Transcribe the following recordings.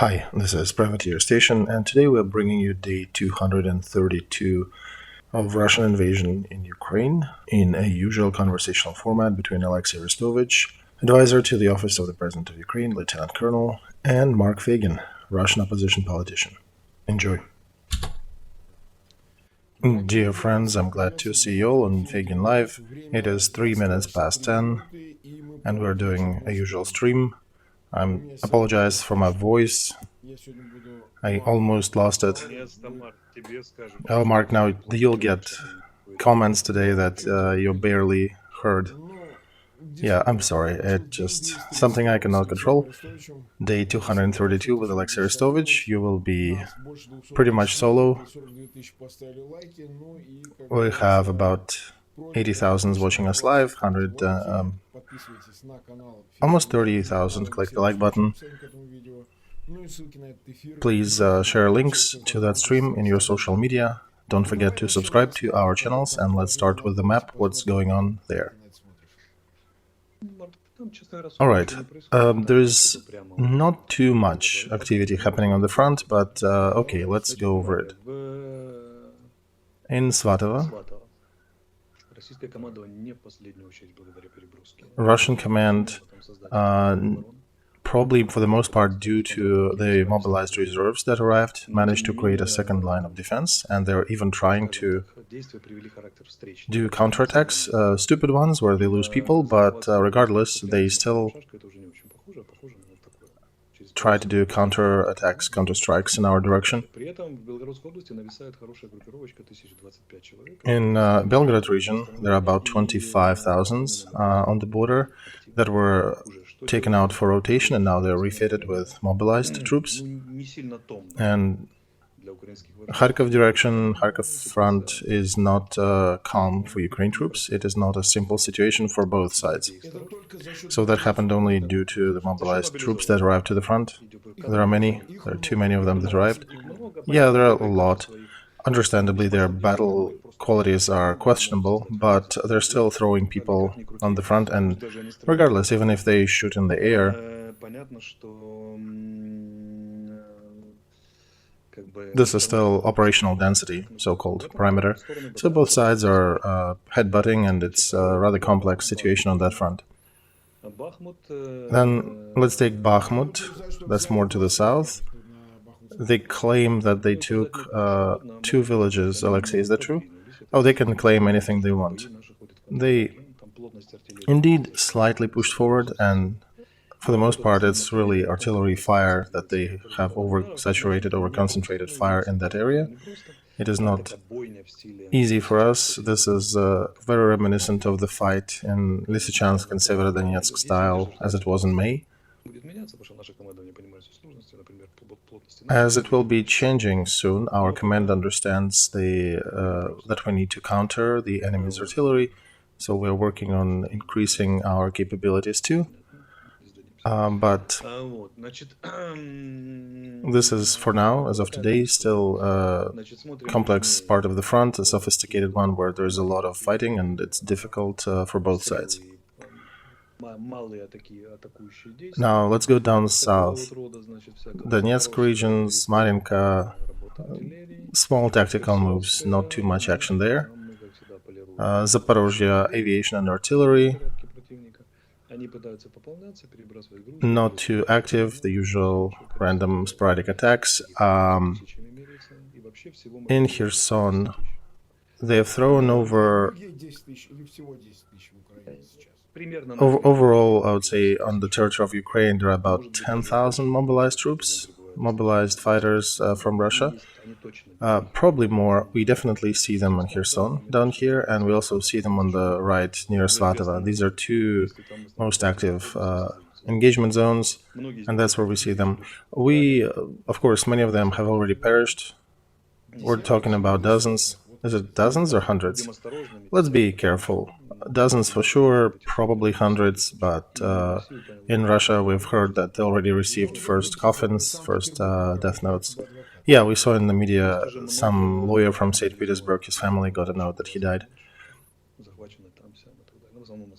Hi, this is Privateer Station, and today we're bringing you day 232 of Russian invasion in Ukraine in a usual conversational format between Olexiy Arestovich, advisor to the Office of the President of Ukraine, Lieutenant Colonel, and Mark Feygin, Russian opposition politician. Enjoy. Dear friends, I'm glad to see you all on Feygin Live. It is 3 minutes past 10, and we're doing a usual stream. I apologize for my voice. I almost lost it. Oh, Mark, now you'll get comments today that you barely heard. Yeah, I'm sorry. It's just something I cannot control. Day 232 with Olexiy Arestovich. You will be pretty much solo. We have about 80,000 watching us live, almost 30,000. Click the like button. Please share links to that stream in your social media. Don't forget to subscribe to our channels, and let's start with the map, what's going on there. Alright, there's not too much activity happening on the front, but okay, let's go over it. In Svatovo, Russian command, probably for the most part due to the mobilized reserves that arrived, managed to create a second line of defense, and they're even trying to do counterattacks, stupid ones where they lose people, but regardless, they still try to do counterattacks, counterstrikes in our direction. In Belgorod region, there are about 25,000 on the border that were taken out for rotation, and now they're refitted with mobilized troops. And Kharkov direction, Kharkov front is not calm for Ukraine troops. It is not a simple situation for both sides. So that happened only due to the mobilized troops that arrived to the front. There are many. There are too many of them that arrived. Yeah, there are a lot. Understandably, their battle qualities are questionable, but they're still throwing people on the front, and regardless, even if they shoot in the air, this is still operational density, so-called perimeter. So both sides are headbutting, and it's a rather complex situation on that front. Then let's take Bakhmut. That's more to the south. They claim that they took 2 villages. Olexiy, is that true? Oh, they can claim anything they want. They indeed slightly pushed forward, and for the most part, it's really artillery fire that they have oversaturated, overconcentrated fire in that area. It is not easy for us. This is very reminiscent of the fight in Lysychansk and Severodonetsk style, as it was in May. As it will be changing soon, our command understands that we need to counter the enemy's artillery, so we're working on increasing our capabilities too. But this is, for now, as of today, still a complex part of the front, a sophisticated one where there's a lot of fighting and it's difficult for both sides. Now, let's go down south. Donetsk regions, Marinka, small tactical moves, not too much action there. Zaporozhye, aviation and artillery, not too active, the usual random sporadic attacks. In Kherson, they have thrown over... Overall, I would say on the territory of Ukraine, there are about 10,000 mobilized troops, mobilized fighters from Russia. Probably more. We definitely see them in Kherson down here, and we also see them on the right near Svatovo. These are 2 most active engagement zones, and that's where we see them. Of course, many of them have already perished. We're talking about dozens. Is it dozens or hundreds? Let's be careful. Dozens for sure, probably hundreds, but in Russia we've heard that they already received first coffins, first death notes. Yeah, we saw in the media some lawyer from St. Petersburg, his family got a note that he died.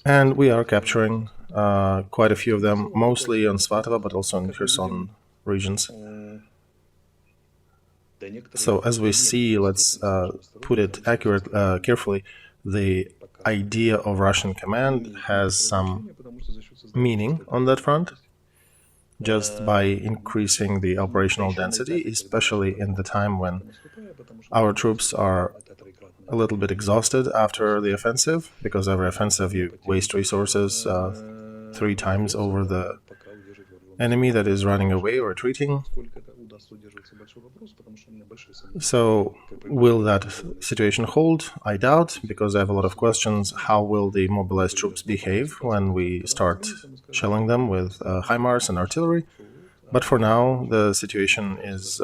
And we are capturing quite a few of them, mostly on Svatovo, but also in Kherson regions. So as we see, let's put it carefully, the idea of Russian command has some meaning on that front, just by increasing the operational density, especially in the time when our troops are a little bit exhausted after the offensive, because every offensive you waste resources 3 times over the enemy that is running away or retreating. So will that situation hold? I doubt, because I have a lot of questions. How will the mobilized troops behave when we start shelling them with HIMARS and artillery? But for now, the situation is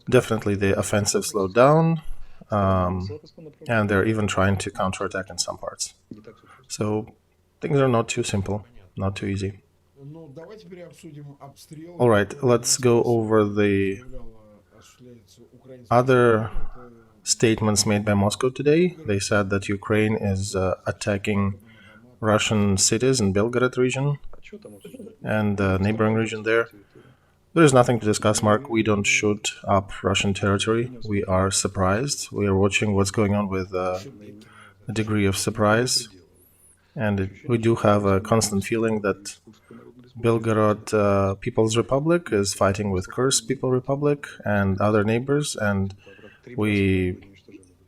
definitely the offensive slowed down, and they're even trying to counterattack in some parts. So things are not too simple, not too easy. All right, let's go over the other statements made by Moscow today. They said that Ukraine is attacking Russian cities in Belgorod region and the neighboring region there. There is nothing to discuss, Mark. We don't shoot up Russian territory. We are surprised. We are watching what's going on with a degree of surprise. And we do have a constant feeling that Belgorod People's Republic is fighting with Kursk People Republic and other neighbors. And we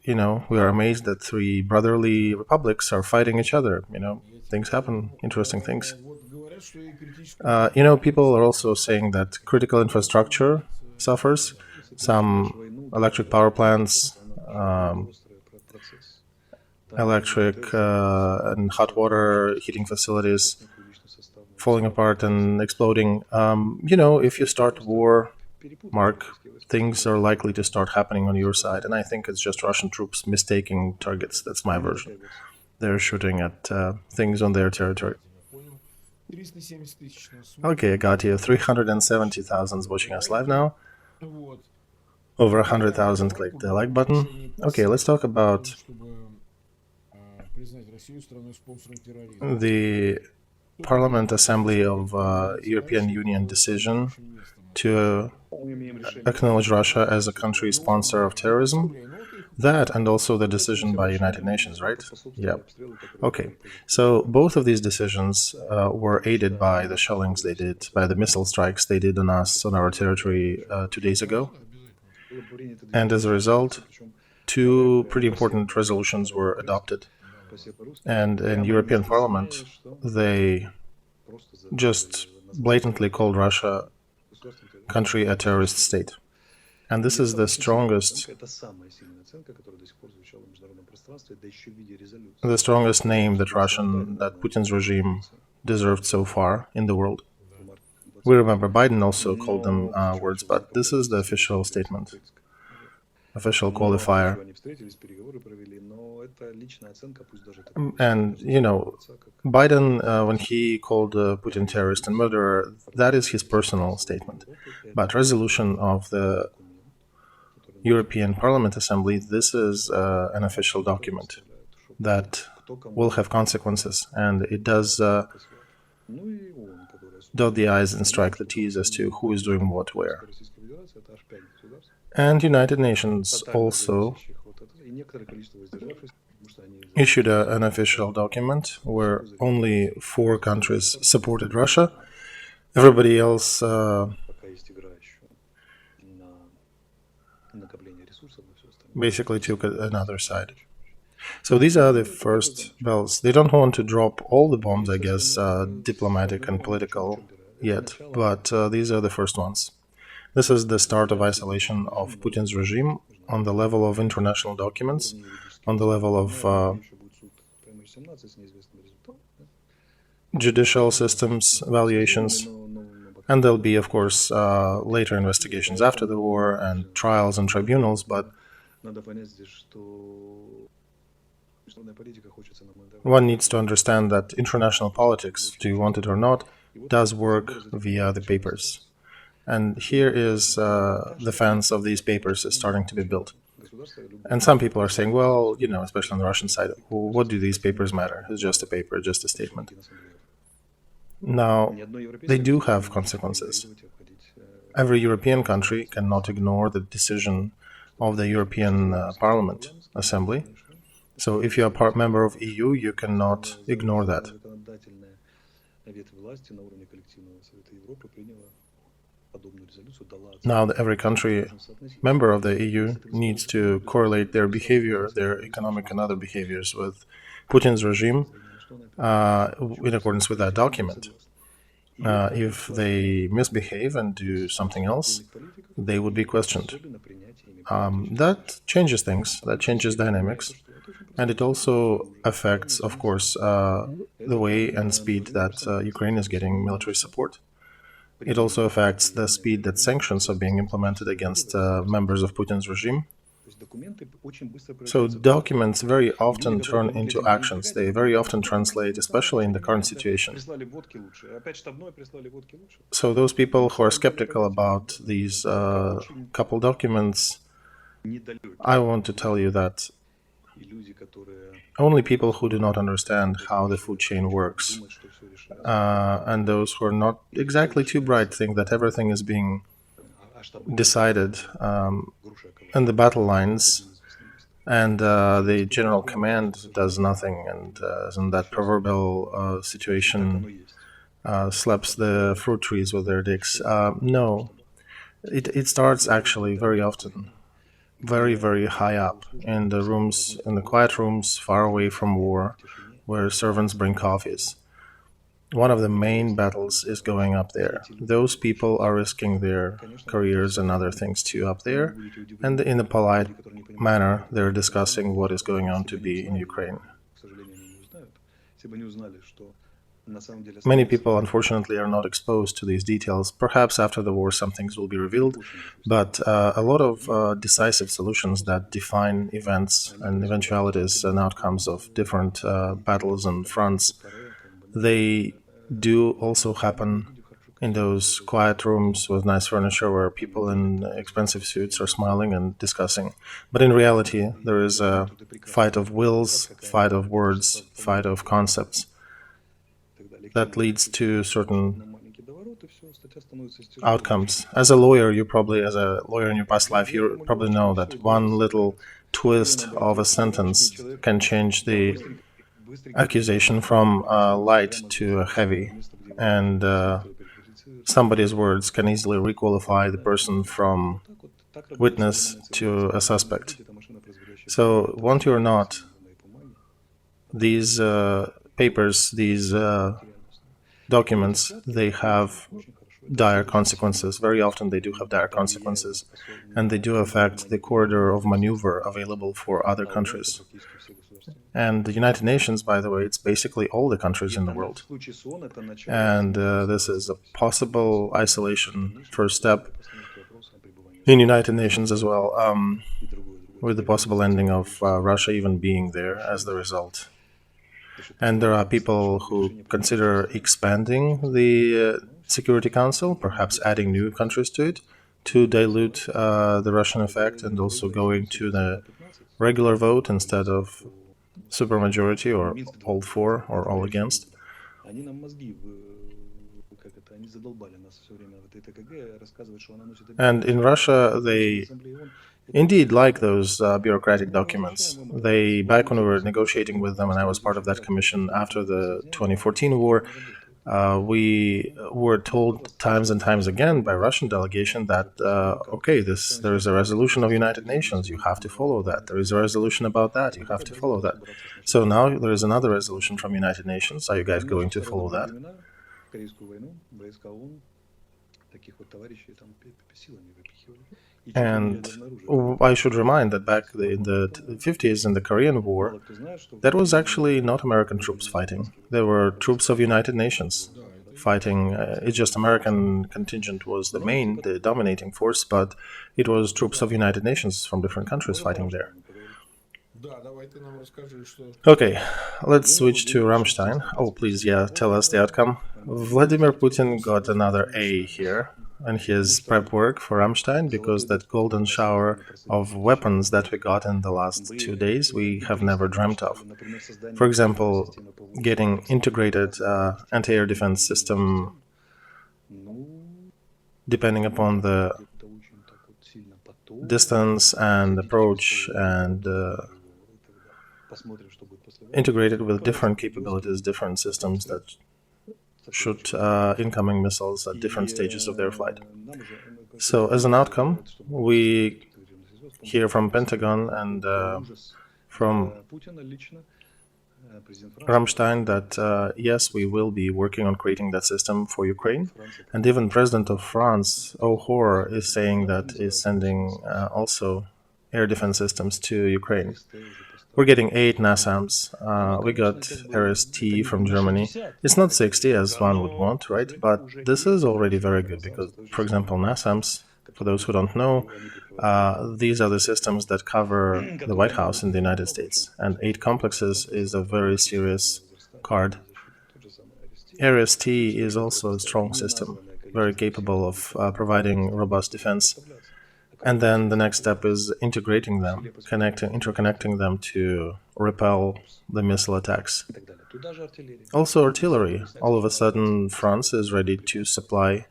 are amazed that 3 brotherly republics are fighting each other. Things happen, interesting things. People are also saying that critical infrastructure suffers. Some electric power plants, electric and hot water heating facilities falling apart and exploding. If you start war, Mark, things are likely to start happening on your side. And I think it's just Russian troops mistaking targets. That's my version. They're shooting at things on their territory. Okay, I got you. 370,000 is watching us live now. Over 100,000 clicked the like button. Okay, let's talk about the Parliament Assembly of European Union decision to acknowledge Russia as a country sponsor of terrorism. That and also the decision by United Nations, right? Yeah. Okay. So both of these decisions were aided by the shellings they did, by the missile strikes they did on us, on our territory 2 days ago. And as a result, 2 pretty important resolutions were adopted. And in European Parliament, they just blatantly called Russia country a terrorist state. And this is the strongest name that Putin's regime deserved so far in the world. We remember Biden also called them words, but this is the official statement, official qualifier. And, Biden, when he called Putin terrorist and murderer, that is his personal statement. But resolution of the European Parliament Assembly, this is an official document that will have consequences, and it does dot the I's and strike the T's as to who is doing what where. And United Nations also issued an official document where only 4 countries supported Russia. Everybody else basically took another side. So these are the first bells. They don't want to drop all the bombs, I guess, diplomatic and political yet, but these are the first ones. This is the start of isolation of Putin's regime on the level of international documents, on the level of judicial systems, evaluations, and there'll be, of course, later investigations after the war and trials and tribunals, but one needs to understand that international politics, do you want it or not, does work via the papers. And here is the fence of these papers is starting to be built. And some people are saying, well, especially on the Russian side, well, what do these papers matter? It's just a paper, just a statement. Now, they do have consequences. Every European country cannot ignore the decision of the European Parliament Assembly. So if you are member of EU, you cannot ignore that. Now every country member of the EU needs to correlate their behavior, their economic and other behaviors with Putin's regime in accordance with that document. If they misbehave and do something else, they would be questioned. That changes things, that changes dynamics, and it also affects, of course, the way and speed that Ukraine is getting military support. It also affects the speed that sanctions are being implemented against members of Putin's regime. So documents very often turn into actions. They very often translate, especially in the current situation. So those people who are skeptical about these couple documents, I want to tell you that only people who do not understand how the food chain works and those who are not exactly too bright think that everything is being decided in the battle lines and the general command does nothing, and in that proverbial situation slaps the fruit trees with their dicks. No, it starts actually very often very, very high up in the rooms, in the quiet rooms far away from war, where servants bring coffees. One of the main battles is going up there. Those people are risking their careers and other things too up there, and in a polite manner, they're discussing what is going on to be in Ukraine. Many people, unfortunately, are not exposed to these details. Perhaps after the war some things will be revealed, but a lot of decisive solutions that define events and eventualities and outcomes of different battles and fronts, they do also happen in those quiet rooms with nice furniture where people in expensive suits are smiling and discussing. But in reality, there is a fight of wills, fight of words, fight of concepts that leads to certain outcomes. As a lawyer, as a lawyer in your past life, you probably know that one little twist of a sentence can change the accusation from light to heavy, and somebody's words can easily requalify the person from witness to a suspect. So, want you or not, these papers, these documents, they have dire consequences. Very often they do have dire consequences, and they do affect the corridor of maneuver available for other countries. And the United Nations, by the way, it's basically all the countries in the world. And this is a possible isolation first step in United Nations as well, with the possible ending of Russia even being there as the result. And there are people who consider expanding the Security Council, perhaps adding new countries to it, to dilute the Russian effect, and also going to the regular vote instead of supermajority or all for or all against. And in Russia, they indeed like those bureaucratic documents. Back when we were negotiating with them, and I was part of that commission after the 2014 war, we were told times and times again by Russian delegation that, okay, there is a resolution of United Nations, you have to follow that. There is a resolution about that, you have to follow that. So now there is another resolution from United Nations. Are you guys going to follow that? And I should remind that back in the 50s in the Korean War, that was actually not American troops fighting. There were troops of United Nations fighting. It's just American contingent was the dominating force, but it was troops of United Nations from different countries fighting there. Okay, let's switch to Ramstein. Oh, please, tell us the outcome. Vladimir Putin got another A here in his prep work for Ramstein, because that golden shower of weapons that we got in the last 2 days, we have never dreamt of. For example, getting integrated anti-air defense system depending upon the distance and approach, and integrated with different capabilities, different systems that shoot incoming missiles at different stages of their flight. So as an outcome, we hear from Pentagon and from Rammstein that yes, we will be working on creating that system for Ukraine. And even President of France, oh horror, is saying that is sending also air defense systems to Ukraine. We're getting 8 NASAMS. We got Arestovych from Germany. It's not 60 as one would want, right? But this is already very good because, for example, NASAMS, for those who don't know, these are the systems that cover the White House in the United States. And 8 complexes is a very serious card. Ares-T is also a strong system, very capable of providing robust defense. And then the next step is integrating them, interconnecting them to repel the missile attacks. Also artillery. All of a sudden, France is ready to supply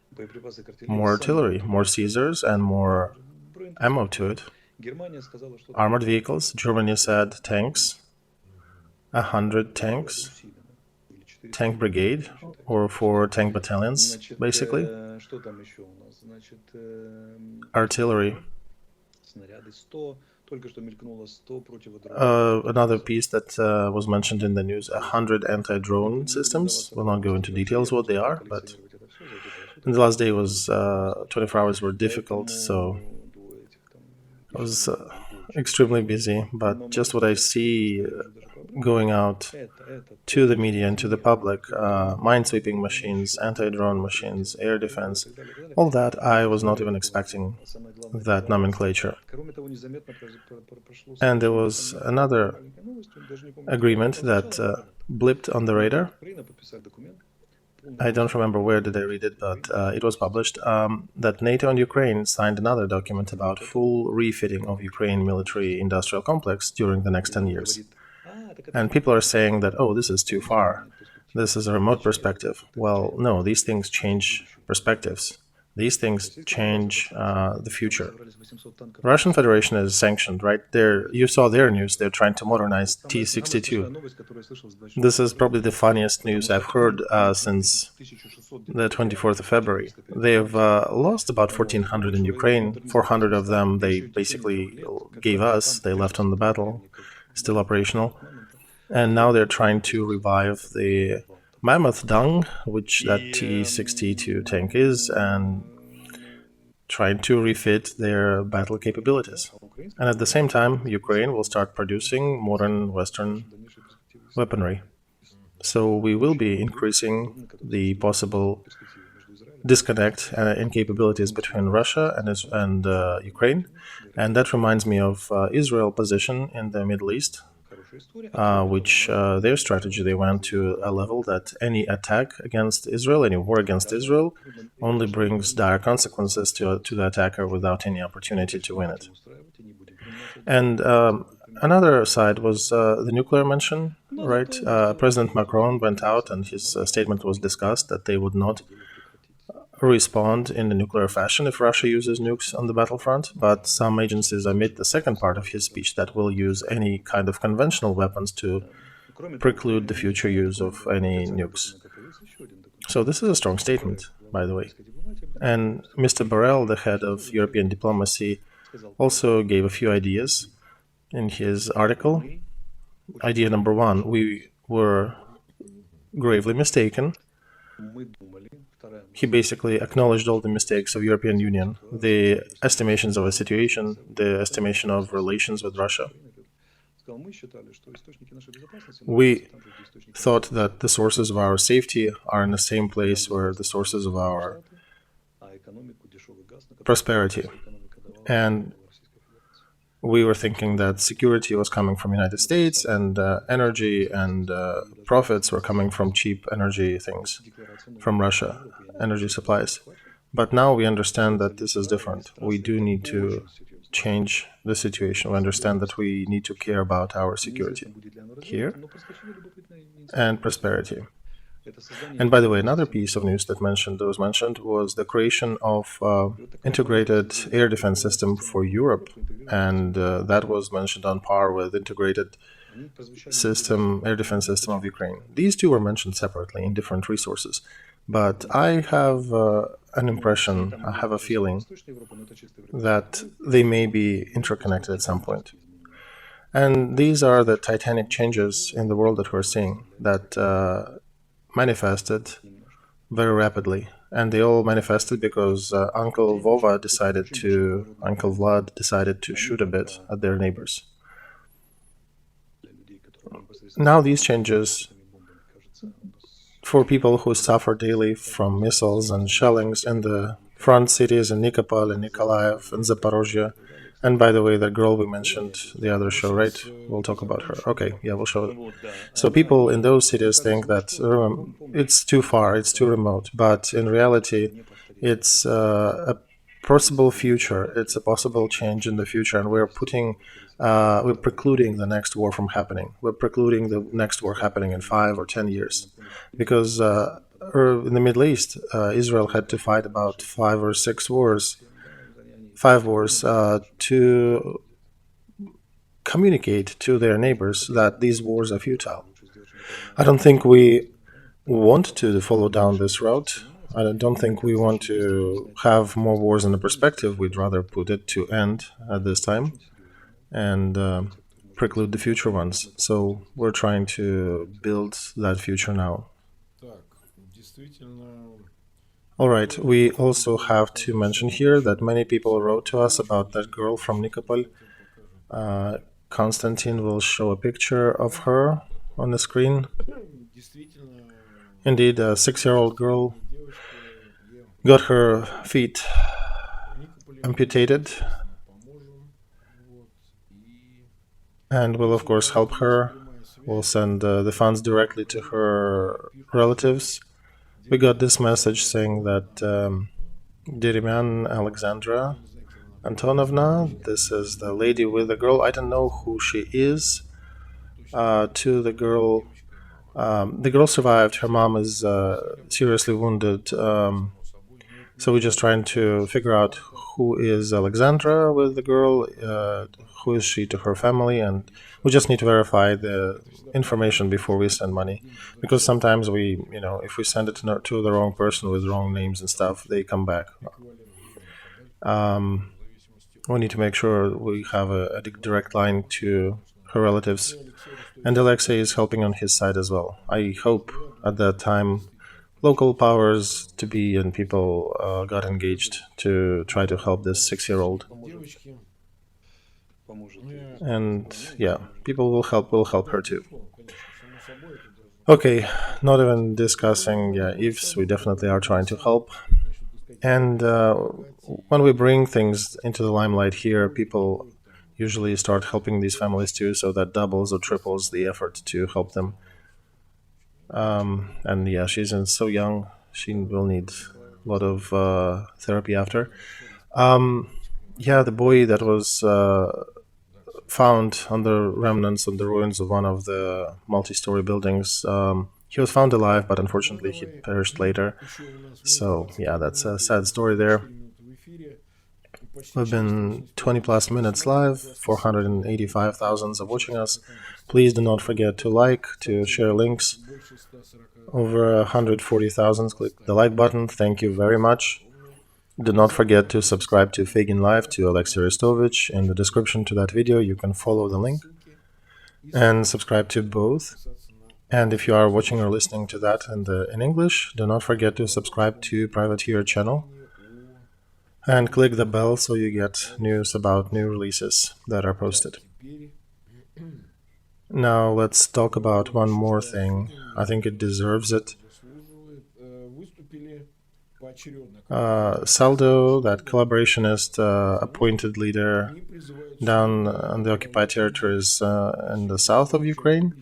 more artillery, more Caesars, and more ammo to it. Armored vehicles. Germany said tanks, 100 tanks, tank brigade, or 4 tank battalions, basically. Artillery. Another piece that was mentioned in the news, 100 anti-drone systems. We'll not go into details what they are, but in the last day was 24 hours were difficult, so I was extremely busy, but just what I see going out to the media and to the public, minesweeping machines, anti-drone machines, air defense, all that, I was not even expecting that nomenclature. And there was another agreement that blipped on the radar. I don't remember where did I read it, but it was published, that NATO and Ukraine signed another document about full refitting of Ukraine military industrial complex during the next 10 years. And people are saying that, oh, this is too far. This is a remote perspective. Well, no, these things change perspectives. These things change the future. The Russian Federation is sanctioned, right? You saw their news. They're trying to modernize T-62. This is probably the funniest news I've heard since the 24th of February. They've lost about 1,400 in Ukraine. 400 of them they basically gave us. They left on the battle, still operational. And now they're trying to revive the mammoth dung, which that T-62 tank is, and trying to refit their battle capabilities. And at the same time, Ukraine will start producing modern Western weaponry. So we will be increasing the possible disconnect in capabilities between Russia and Ukraine. And that reminds me of Israel's position in the Middle East, which their strategy, they went to a level that any attack against Israel, any war against Israel, only brings dire consequences to the attacker without any opportunity to win it. And another side was the nuclear mention, right? President Macron went out and his statement was discussed that they would not respond in the nuclear fashion if Russia uses nukes on the battlefront, but some agencies omit the second part of his speech that will use any kind of conventional weapons to preclude the future use of any nukes. So this is a strong statement, by the way. And Mr. Borrell, the head of European diplomacy, also gave a few ideas in his article. Idea number 1, we were gravely mistaken. He basically acknowledged all the mistakes of European Union, the estimations of a situation, the estimation of relations with Russia. We thought that the sources of our safety are in the same place where the sources of our prosperity. And we were thinking that security was coming from the United States and energy and profits were coming from cheap energy things from Russia, energy supplies. But now we understand that this is different. We do need to change the situation. We understand that we need to care about our security here and prosperity. And by the way, another piece of news that was mentioned was the creation of integrated air defense system for Europe, and that was mentioned on par with integrated air defense system of Ukraine. These two were mentioned separately in different resources, but I have an impression, I have a feeling that they may be interconnected at some point. And these are the titanic changes in the world that we're seeing that manifested very rapidly. And they all manifested because Uncle Vlad decided to shoot a bit at their neighbors. Now these changes, for people who suffer daily from missiles and shellings in the front cities in Nikopol and Nikolaev and Zaporozhye. And by the way, that girl we mentioned the other show, right? We'll talk about her. Okay, yeah, we'll show it. So people in those cities think that it's too far, it's too remote, but in reality, it's a possible future. It's a possible change in the future, and we're precluding the next war from happening. We're precluding the next war happening in 5 or 10 years, because in the Middle East, Israel had to fight about 5 wars to communicate to their neighbors that these wars are futile. I don't think we want to follow down this route. I don't think we want to have more wars in the perspective. We'd rather put it to end at this time and preclude the future ones. So we're trying to build that future now. All right, we also have to mention here that many people wrote to us about that girl from Nikopol. Konstantin will show a picture of her on the screen. Indeed, a 6-year-old girl got her feet amputated, and we'll of course help her. We'll send the funds directly to her relatives. We got this message saying that Derimian Alexandra Antonovna, this is the lady with the girl. I don't know who she is. To the girl survived. Her mom is seriously wounded. So we're just trying to figure out who is Alexandra with the girl, who is she to her family, and we just need to verify the information before we send money, because sometimes if we send it to the wrong person with wrong names and stuff, they come back. We need to make sure we have a direct line to her relatives, and Olexiy is helping on his side as well. I hope at that time local powers to be and people got engaged to try to help this 6-year-old. And yeah, people will help her too. Okay, not even discussing ifs, we definitely are trying to help. And when we bring things into the limelight here, people usually start helping these families too, so that doubles or triples the effort to help them. And yeah, she's so young, she will need a lot of therapy after. The boy that was found on the remnants, on the ruins of one of the multi-story buildings, he was found alive, but unfortunately he perished later. So yeah, that's a sad story there. We've been 20 plus minutes live, 485,000 are watching us. Please do not forget to like, to share links. Over 140,000, click the like button. Thank you very much. Do not forget to subscribe to Feigin Live, to Olexiy Arestovych. In the description to that video, you can follow the link and subscribe to both. And if you are watching or listening to that in English, do not forget to subscribe to Privateer channel and click the bell so you get news about new releases that are posted. Now let's talk about one more thing. I think it deserves it. Saldo, that collaborationist appointed leader down on the occupied territories in the south of Ukraine,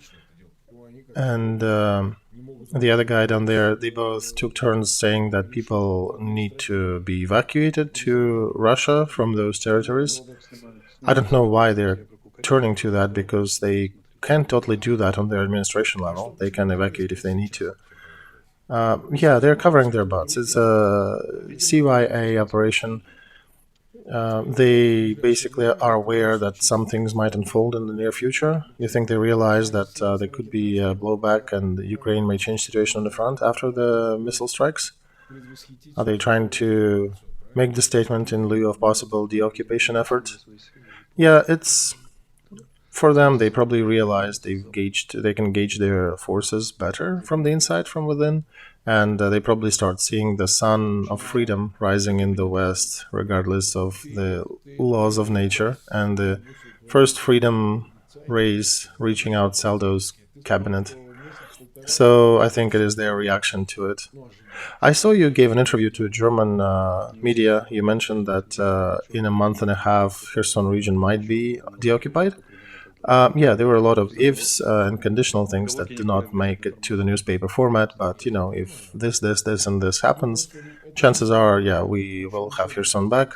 and the other guy down there, they both took turns saying that people need to be evacuated to Russia from those territories. I don't know why they're turning to that, because they can't totally do that on their administration level. They can evacuate if they need to. Yeah, they're covering their butts. It's a CYA operation. They basically are aware that some things might unfold in the near future. You think they realize that there could be a blowback and Ukraine may change situation on the front after the missile strikes? Are they trying to make the statement in lieu of possible deoccupation efforts? Yeah, it's for them. They probably realize they can gauge their forces better from the inside, from within, and they probably start seeing the sun of freedom rising in the west, regardless of the laws of nature, and the first freedom rays reaching out Saldo's cabinet. So I think it is their reaction to it. I saw you gave an interview to German media. You mentioned that in a month and a half, Kherson region might be deoccupied. Yeah, there were a lot of ifs and conditional things that did not make it to the newspaper format. But if this, and this happens, chances are, yeah, we will have Kherson back.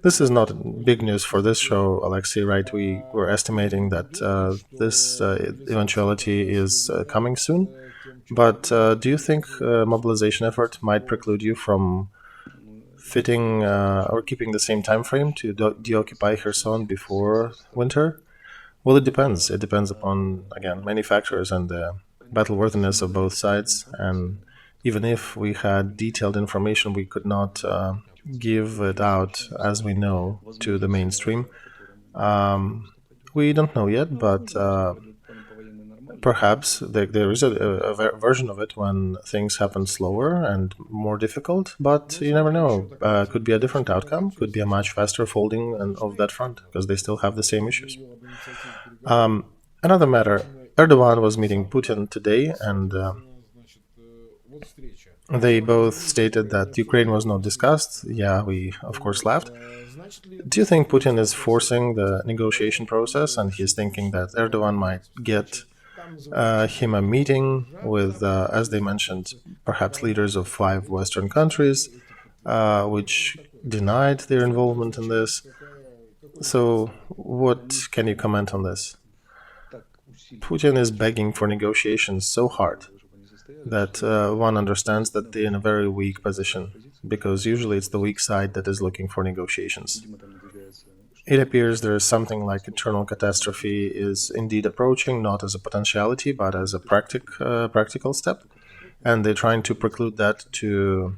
This is not big news for this show, Olexiy, right? We were estimating that this eventuality is coming soon. But do you think mobilization effort might preclude you from fitting or keeping the same time frame to deoccupy Kherson before winter? Well, it depends. It depends upon, again, many factors and the battle worthiness of both sides. And even if we had detailed information, we could not give it out as we know to the mainstream. We don't know yet, but perhaps there is a version of it when things happen slower and more difficult, but you never know. Could be a different outcome, could be a much faster folding of that front, because they still have the same issues. Another matter, Erdogan was meeting Putin today, and they both stated that Ukraine was not discussed. Yeah, we of course laughed. Do you think Putin is forcing the negotiation process and he's thinking that Erdogan might get him a meeting with, as they mentioned, perhaps leaders of 5 Western countries, which denied their involvement in this? So, what can you comment on this? Putin is begging for negotiations so hard that one understands that they're in a very weak position, because usually it's the weak side that is looking for negotiations. It appears there is something like internal catastrophe is indeed approaching, not as a potentiality, but as a practical step. And they're trying to preclude that to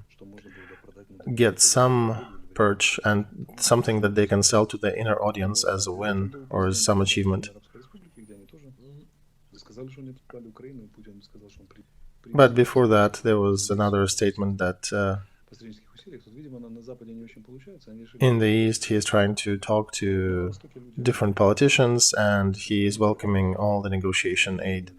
get some perch and something that they can sell to the inner audience as a win or as some achievement. But before that, there was another statement that in the East, he is trying to talk to different politicians and he is welcoming all the negotiation aid.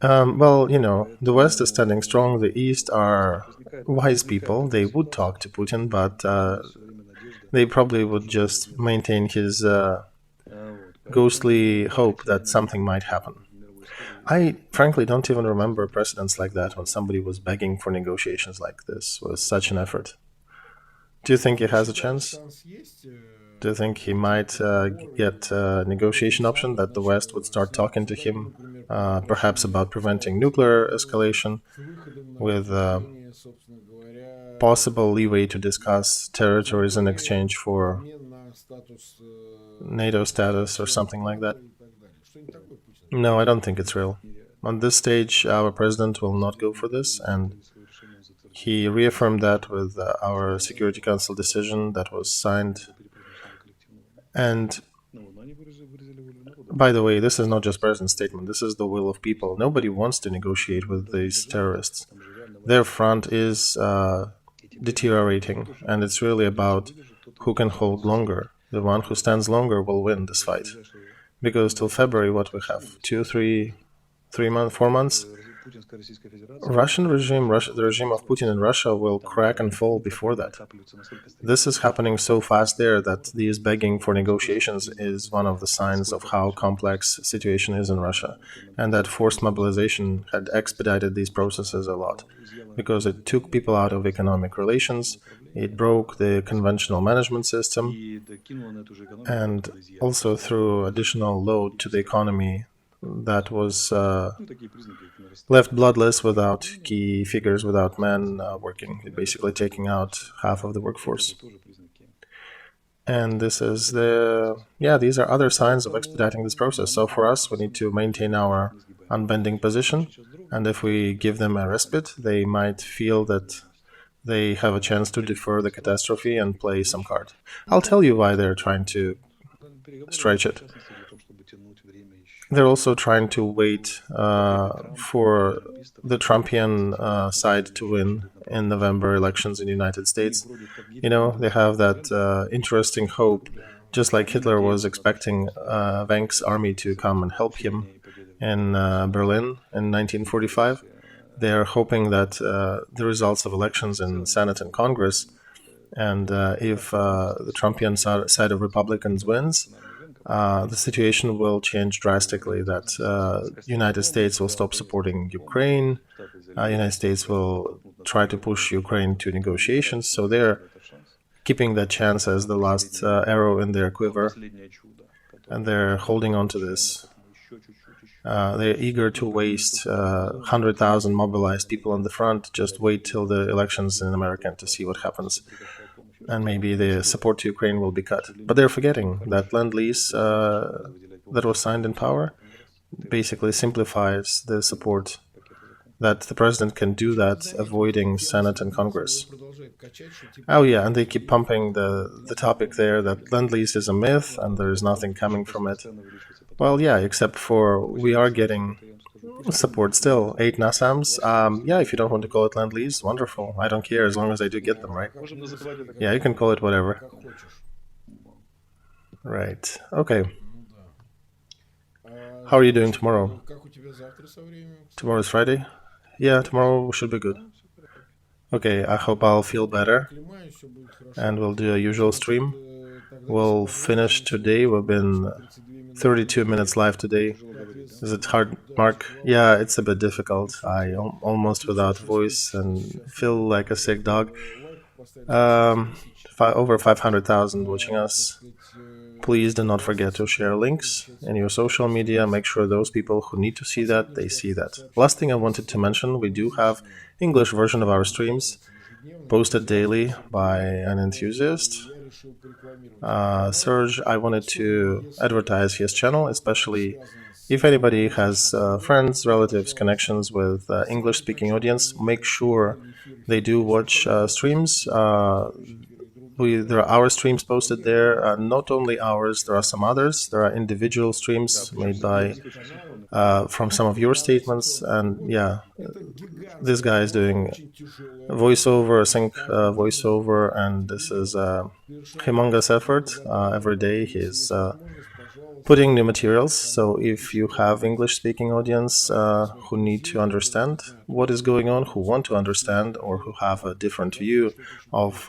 Well, the West is standing strong. The East are wise people. They would talk to Putin, but they probably would just maintain his ghostly hope that something might happen. I frankly don't even remember precedents like that when somebody was begging for negotiations like this with such an effort. Do you think he has a chance? Do you think he might get a negotiation option that the West would start talking to him, perhaps about preventing nuclear escalation, with possible leeway to discuss territories in exchange for NATO status or something like that? No, I don't think it's real. On this stage, our president will not go for this, and he reaffirmed that with our Security Council decision that was signed. And by the way, this is not just president's statement, this is the will of people. Nobody wants to negotiate with these terrorists. Their front is deteriorating, and it's really about who can hold longer. The one who stands longer will win this fight. Because till February, what we have, 4 months, Russian regime, the regime of Putin in Russia will crack and fall before that. This is happening so fast there that these begging for negotiations is one of the signs of how complex situation is in Russia, and that forced mobilization had expedited these processes a lot, because it took people out of economic relations, it broke the conventional management system, and also threw additional load to the economy that was left bloodless, without key figures, without men working, basically taking out half of the workforce. And this is these are other signs of expediting this process. So for us, we need to maintain our unbending position, and if we give them a respite, they might feel that they have a chance to defer the catastrophe and play some card. I'll tell you why they're trying to stretch it. They're also trying to wait for the Trumpian side to win in November elections in the United States. They have that interesting hope, just like Hitler was expecting Wenck's army to come and help him in Berlin in 1945. They are hoping that the results of elections in Senate and Congress, and if the Trumpian side of Republicans wins, the situation will change drastically, that United States will stop supporting Ukraine, United States will try to push Ukraine to negotiations, so they're keeping that chance as the last arrow in their quiver, and they're holding on to this. They're eager to waste 100,000 mobilized people on the front. Just wait till the elections in America to see what happens. And maybe the support to Ukraine will be cut. But they're forgetting that Lend-Lease that was signed in power basically simplifies the support, that the president can do that, avoiding Senate and Congress. Oh yeah, and they keep pumping the topic there that Lend-Lease is a myth and there is nothing coming from it. Well, yeah, except for we are getting support still. 8 NASAMs. If you don't want to call it Lend-Lease, wonderful. I don't care as long as I do get them, right? Yeah, you can call it whatever. Right. Okay. How are you doing tomorrow? Tomorrow is Friday? Yeah, tomorrow should be good. Okay, I hope I'll feel better. And we'll do a usual stream. We'll finish today. We've been 32 minutes live today. Is it hard, Mark? Yeah, it's a bit difficult. I almost without voice and feel like a sick dog. Over 500,000 watching us. Please do not forget to share links in your social media. Make sure those people who need to see that, they see that. Last thing I wanted to mention, we do have English version of our streams posted daily by an enthusiast. Serge, I wanted to advertise his channel, especially if anybody has friends, relatives, connections with English-speaking audience. Make sure they do watch streams. There are our streams posted there. Not only ours, there are some others. There are individual streams made by from some of your statements. And yeah, this guy is doing voiceover, sync voiceover, and this is a humongous effort. Every day he's putting new materials. So if you have English-speaking audience who need to understand what is going on, who want to understand, or who have a different view of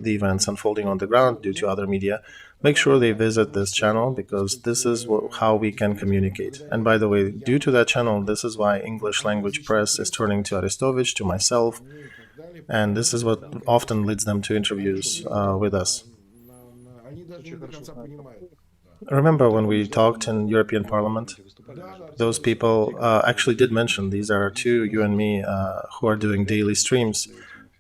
the events unfolding on the ground due to other media, make sure they visit this channel, because this is how we can communicate. And by the way, due to that channel, this is why English language press is turning to Arestovych, to myself, and this is what often leads them to interviews with us. Remember when we talked in European Parliament? Those people actually did mention these are two, you and me, who are doing daily streams.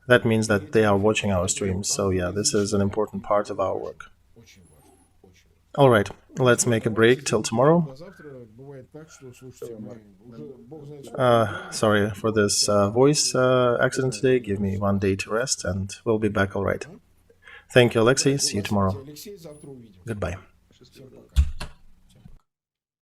That means that they are watching our streams. So yeah, this is an important part of our work. All right, let's make a break till tomorrow. Sorry for this voice accident today. Give me 1 day to rest and we'll be back all right. Thank you, Olexiy. See you tomorrow. Goodbye.